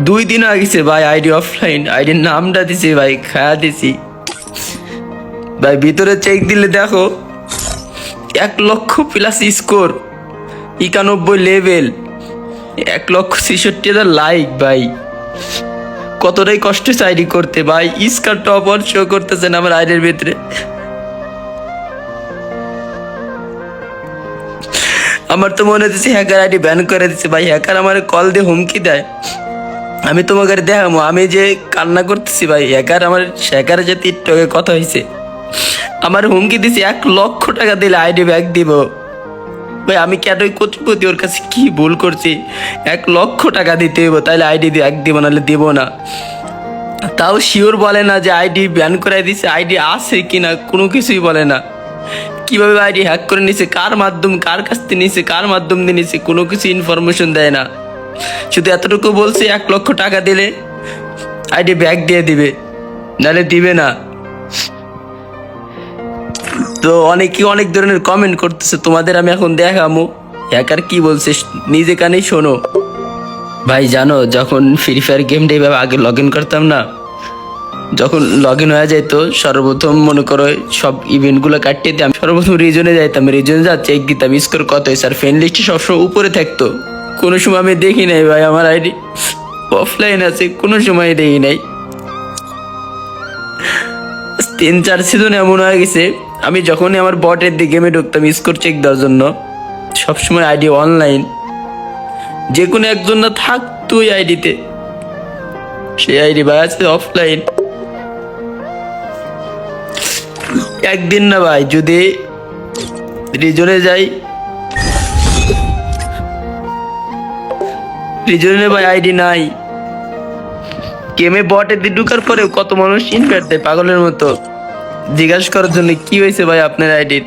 2 দিন আগেছে ভাই ID offline, আইডির নামটা দিছি ভাই, খায়া দিছি ভাই। ভিতরে চেক দিলে দেখো 1,00,000+ স্কোর, 91 লেভেল, 1,66,000 লাইক ভাই। কতটাই কষ্ট হচ্ছে আইডি করতে ভাই। স্কার টপ অন শো করতেছেন আমার আইডির ভিতরে। আমার তো মনে হচ্ছে হ্যাকার আইডি ব্যান করে দিচ্ছে ভাই। হ্যাকার আমার কল দিয়ে হুমকি দেয়, আমি তোমাকে দেখাবো আমি যে কান্না করতেছি ভাই। হ্যাকারের যে টিকটকে কথা হয়েছে, আমার হুমকি দিছি 1,00,000 টাকা দিলে আইডি ব্যাক দিব ভাই। আমি কেন কোটিপতি, ওর কাছে কি ভুল করছি? 1,00,000 টাকা দিতে হইব, তাইলে আইডি ব্যাক দিব, নাহলে দিব না। তাও শিওর বলে না যে আইডি ব্যান করে দিছে, আইডি আছে কিনা কোনো কিছুই বলে না। কিভাবে আইডি হ্যাক করে নিছে, কার কাছ থেকে নিছে, কার মাধ্যম দিয়ে নিছে, কোনো কিছু ইনফরমেশন দেয় না। শুধু এতটুকু বলছে 1,00,000 টাকা দিলে আইডি ব্যাক দিয়ে দিবে, নাহলে দিবে না। তো অনেক ধরনের কমেন্ট করতেছে, তোমাদের আমি এখন দেখামো হ্যাকার কি বলছে, নিজে কানেই শোনো ভাই। জানো যখন ফ্রি ফায়ার গেমটা এইভাবে আগে লগ ইন করতাম না, যখন লগ ইন হয়ে যাইতো, সর্বপ্রথম মনে করো সব ইভেন্টগুলো কাটিয়ে দিয়ে আমি সর্বপ্রথম রিজনে যাইতাম। রিজনে যা চেক দিতাম স্কোর কত হয়েছে, আর ফ্রেন্ড লিস্টে সবসময় উপরে থাকতো। কোনো সময় আমি দেখি নাই ভাই আমার আইডি অফলাইন আছে, কোনো সময় দেখি নাই। 3-4 সিজন এমন হয়ে গেছে, আমি যখনই আমার বটের দিয়ে গেমে ঢুকতাম স্কোর চেক দেওয়ার জন্য, সবসময় আইডি অনলাইন, যে কোনো একজন না থাকতো ওই আইডিতে, সেই আইডি ভাই আছে অফলাইন। একদিন না ভাই যদি রিজনে যাই, রিজনে ভাই আইডি নাই। গেমে বটে দিয়ে ঢুকার পরে কত মানুষ ইনভাইট দেয় পাগলের মতো, জিজ্ঞাসা করার জন্য কি হয়েছে ভাই আপনার আইডির।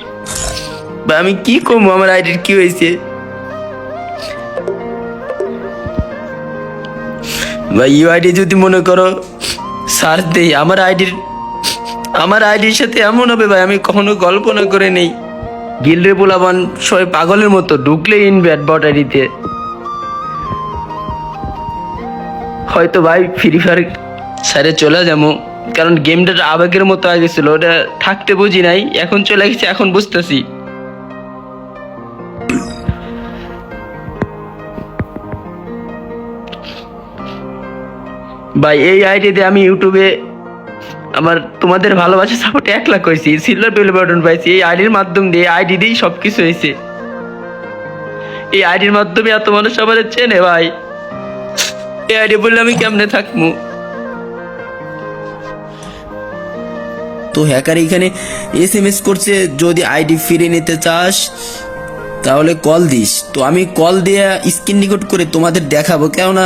ভাই আমি কি কমবো আমার আইডির কি হয়েছে ভাই। ইউআইডি যদি মনে করো সার্চ দেই, আমার আইডির সাথে এমন হবে ভাই, আমি কখনো কল্পনা করে নেই। গিল্ডে পোলাবান সবাই পাগলের মতো ঢুকলে ইনভাইট বট আইডিতে। হয়তো ভাই ফ্রি ফায়ার সারে চলে যাবো, কারণ গেমটা আবেগের মতো আগে ছিল, ওটা থাকতে বুঝি নাই, এখন চলে গেছে, এখন বুঝতেছি। ভাই এই আইডিতে আমি ইউটিউবে আমার তোমাদের ভালোবাসা সাপোর্ট 1,00,000 হয়েছি, সিলভার প্লে বাটন পাইছি এই আইডির মাধ্যম দিয়ে। আইডি দিয়েই সবকিছু হয়েছে, এই আইডির মাধ্যমে এত মানুষ আমাদের চেনে ভাই। এই আইডি বললে আমি কেমনে থাকবো? তো হ্যাকার এখানে SMS করছে, যদি আইডি ফিরে নিতে চাস তাহলে কল দিস। তো আমি কল দিয়ে স্ক্রিন রেকর্ড করে তোমাদের দেখাবো, কেননা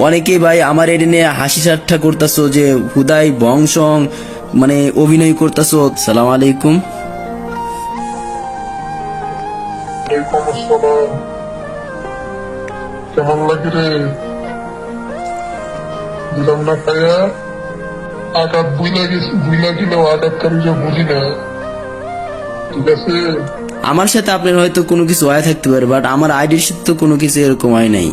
অনেকেই ভাই আমার এডি নিয়ে হাসি ঠাট্টা করতেছো যে হুদাই বংশং মানে অভিনয় করতেছো। সালাম আলাইকুম। কেমন লাগে রে? দিলাম না খাইয়া আঘাত বুইলা গেলেও আঘাতকারী যে বুঝি না, ঠিক আছে? আমার সাথে আপনার হয়তো কোনো কিছু হয়ে থাকতে পারে, বাট আমার আইডির সাথে তো কোনো কিছু এরকম হয় নাই।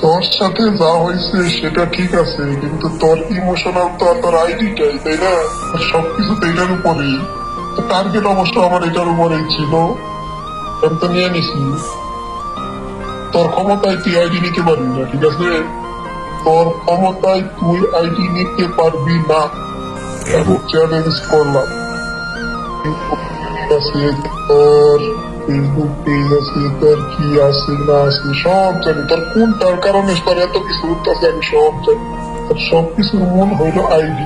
তোর সাথে যা হয়েছে সেটা ঠিক আছে, কিন্তু তোর ইমোশনাল তো তোর আইডিটাই, তাই না? সবকিছু তো এটার উপরেই। টার্গেট অবশ্য আমার এটার উপরেই ছিল, আমি তো নিয়ে নিছি। তোর ক্ষমতায় তুই আইডি নিতে পারবি না, ঠিক আছে? তোর ক্ষমতায় তুই আইডি নিতে পারবি না, চ্যালেঞ্জ করলাম। আছে তোর ফেসবুক পেজ আছে, তোর কি আছে না আছে সব জানি, তোর কোনটার কারণে তোর এত কিছু উঠতেছে আমি সব জানি। তোর সবকিছুর মূল হইল আইডি।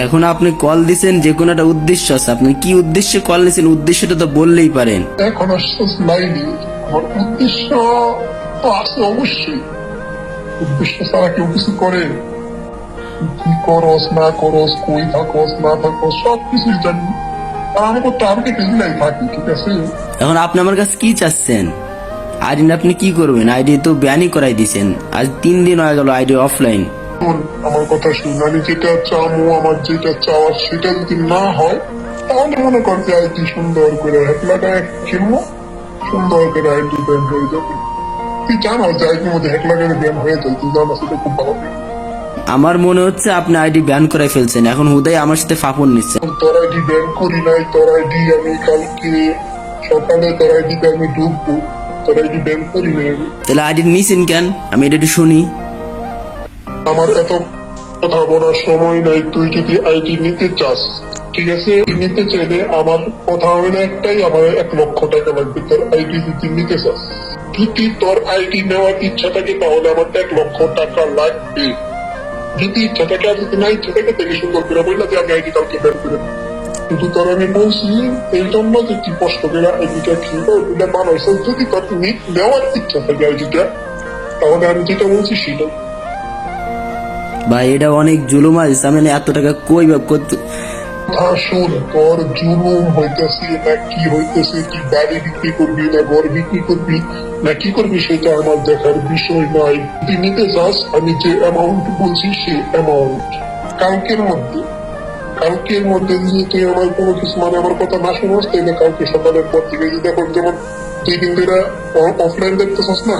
এখন আপনি কল দিছেন, যে কোনো একটা উদ্দেশ্য আছে, আপনি কি উদ্দেশ্যে কল দিয়েছেন উদ্দেশ্যটা তো বললেই পারেন। এখন আশ্বাস নাইনি, আমার উদ্দেশ্য তো আছে অবশ্যই। উদ্দেশ্য ছাড়া কেউ কিছু করে? কি করস না করস, কই থাকস না থাকস সবকিছুই জানি, আর আমাকে টার্গেট এগুলাই থাকি, ঠিক আছে? এখন আপনি আমার কাছে কি চাচ্ছেন? আইডি আপনি কি করবেন? আইডি তো ব্যানই করাই দিছেন, আজ 3 দিন হয়ে গেল আইডি অফলাইন। আমার কথা শুন, আমি যেটা চামো, আমার যেটা চাওয়ার সেটা যদি না হয়, তাহলে মনে কর যে আইডি সুন্দর করে 1,00,000 টাকা খেলবো, সুন্দর করে আইডি ব্যান হয়ে যাবে। তুই জানো যে আইডির মধ্যে হ্যাক লাগালে ব্যান হয়ে যায়, তুই জানো সেটা খুব ভালো। আমার মনে হচ্ছে আপনি আইডি ব্যান করে ফেলছেন, এখন হুদাই আমার সাথে ফাপন নিচ্ছেন। তোর আইডি ব্যান করি নাই, তোর আইডি আমি কালকে সকালে তোর আইডিতে আমি ঢুকবো, তোর আইডি ব্যান করি নাই আমি। তাহলে আইডি নিছেন কেন? আমি এটা একটু শুনি। আমার এত কথা বলার সময় নাই, তুই যদি আইডি নিতে চাস ঠিক আছে, নিতে চাইলে আমার কথা হবে না একটাই, আমার 1 লক্ষ টাকা লাগবে তোর আইডি যদি নিতে চাস। যদি তোর আইডি নেওয়ার ইচ্ছা থাকে তাহলে আমার 1 লক্ষ টাকা লাগবে। যদি ইচ্ছা থাকে আর যদি না ইচ্ছা থাকে তাকে সুন্দর করে বললা যে আমি আইডি কালকে বের করে দেব। কিন্তু তোর আমি বলছি এই জন্য যে তুই কষ্ট করে আইডিটা খেয়ে ওইটা বানাইছ, যদি তোর নেওয়ার ইচ্ছা থাকে আইডিটা তাহলে আমি যেটা বলছি সেটা। ভাই এটা অনেক জুলুম আছে, আমি এত টাকা কই বা করতে। কথা শোন, তোর জুলুম হইতেছে না কি হইতেছে, তুই বাড়ি বিক্রি করবি না ঘর বিক্রি করবি না কি করবি সেটা আমার দেখার বিষয় নয়। তুই নিতে চাস আমি যে অ্যামাউন্ট বলছি সে অ্যামাউন্ট কালকের মধ্যে যদি তুই আমার কোনো কিছু মানে আমার কথা না শুনোস তাহলে কালকে সকালের পর থেকে যদি এখন যেমন 2 দিন ধরে অফলাইন দেখতেছস না,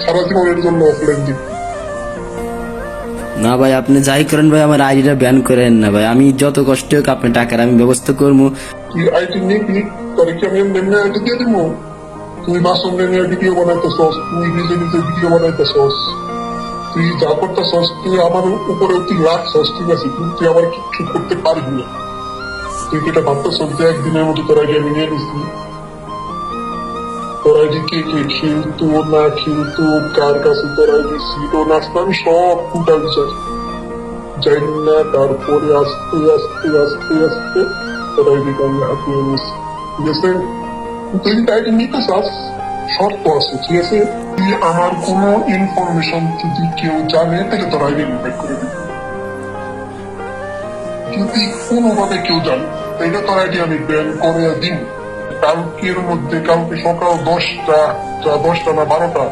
সারা জীবনের জন্য অফলাইন দিবি। না ভাই আপনি যাই করেন ভাই, আমার আইডিটা ব্যান করেন না ভাই, আমি যত কষ্ট হোক আপনার টাকার আমি ব্যবস্থা করবো। তুই আইডি নিবি, তোর কি আমি এমনি আইডি দিয়ে দিব? তুই মাসুম নিয়ে ভিডিও বানাইতেছস, তুই নিজে নিজে ভিডিও বানাইতেছস, তুই যা করতেছস তুই আমার উপরে তুই রাখছস ঠিক আছে, কিন্তু তুই আমার কিচ্ছু করতে পারবি না। তুই যেটা ভাবতেছস যে একদিনের মতো তোর আইডি আমি নিয়ে নিচ্ছি, তোর আইডি কে কে খেলতো না খেলতো, কার কাছে তোর আইডি ছিল না ছিল, আমি সব ফুটা বিচার জানি না। তারপরে আস্তে আস্তে আস্তে আস্তে তোর আইডিটা আমি হাতিয়ে নিচ্ছি ঠিক আছে। তুই যদি আইডি নিতে চাস শর্ত আছে ঠিক আছে, তুই আমার কোনো ইনফরমেশন যদি কেউ জানে তাহলে তোর আইডি ইনভাইট করে দিবি। যদি কোনোভাবে কেউ জানে তাহলে তোর আইডি আমি ব্যান করে দিব কালকের মধ্যে। কালকে সকাল 10টা না 12টা,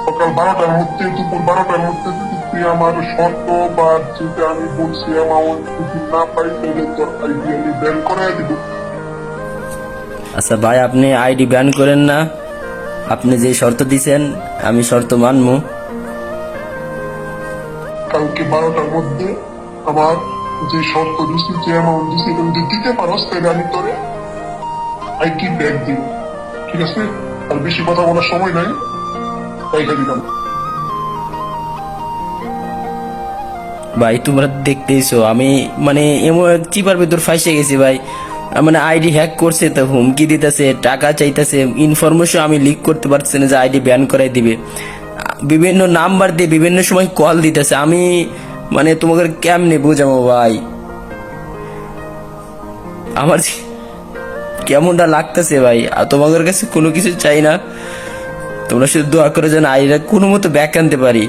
সকাল 12টার মধ্যে, দুপুর 12টার মধ্যে যদি তুই আমার শর্ত বা যেটা আমি বলছি অ্যামাউন্ট যদি না পাই তাহলে তোর আইডি আমি ব্যান করে দিব। আচ্ছা ভাই আপনি আইডি ব্যান করেন না, আপনি যে শর্ত দিছেন আমি শর্ত মানবো। কালকে 12টার মধ্যে আমার যে শর্ত দিছি যে অ্যামাউন্ট দিছি এটা যদি দিতে পারস তাহলে আমি তোরে আইডি ব্যাক দিব ঠিক আছে। আর বেশি কথা বলার সময় নাই, তাই দিলাম। ভাই তোমরা দেখতেইছো আমি মানে এমন চিপার ভেতর ফাইসে গেছি ভাই, মানে আইডি হ্যাক করছে তো হুমকি দিতেছে, টাকা চাইতেছে, ইনফরমেশন আমি লিক করতে পারছি না যে আইডি ব্যান করাই দিবে, বিভিন্ন নাম্বার দিয়ে বিভিন্ন সময় কল দিতেছে। আমি মানে তোমাকে কেমনে বুঝাবো ভাই, আমার কেমনটা লাগতেছে ভাই। আর তোমাদের কাছে কোনো কিছু চাই না, তোমরা শুধু দোয়া করে যেন আইডিটা কোনো মতো ব্যাক আনতে পারি।